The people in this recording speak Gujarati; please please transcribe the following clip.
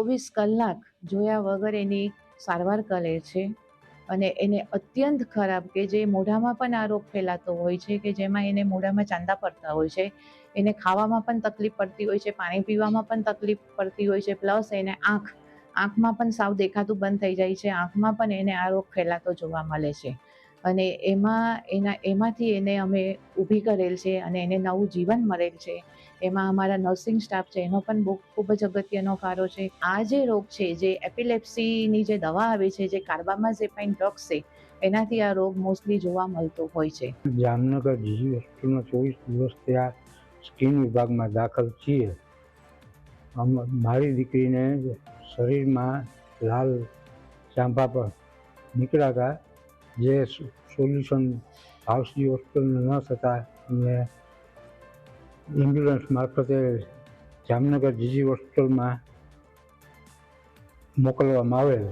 24 કલાક જોયા વગર એની સારવાર કરે છે અને એને અત્યંત ખરાબ કે જે મોઢામાં પણ આ રોગ ફેલાતો હોય છે, કે જેમાં એને મોઢામાં ચાંદા પડતા હોય છે, એને ખાવામાં પણ તકલીફ પડતી હોય છે, પાણી પીવામાં પણ તકલીફ પડતી હોય છે, પ્લસ એને આંખમાં પણ સાવ દેખાતું બંધ થઈ જાય છે, આંખમાં પણ એને આ રોગ ફેલાતો જોવા મળે છે અને એમાંથી એને અમે ઊભી કરેલ છે અને એને નવું જીવન મળેલ છે. એમાં અમારા નર્સિંગ સ્ટાફ છે એનો પણ ખૂબ જ અગત્યનો ફાળો છે. આ જે રોગ છે, જે એપિલેપ્સીની જે દવા આવે છે, જે કાર્બામાઝેપાઇન ડ્રગ્સ છે, એનાથી આ રોગ મોસ્ટલી જોવા મળતો હોય છે. જામનગર જીજી હોસ્પિટલમાં 24 દિવસથી આ સ્કિન વિભાગમાં દાખલ છીએ. મારી દીકરીને શરીરમાં લાલ ચાંપા પર નીકળ્યા હતા, જે સોલ્યુશન હાઉસજી હોસ્પિટલને ન થતાં અમને એમ્બ્યુલન્સ મારફતે જામનગર જીજી હોસ્પિટલમાં મોકલવામાં આવેલ.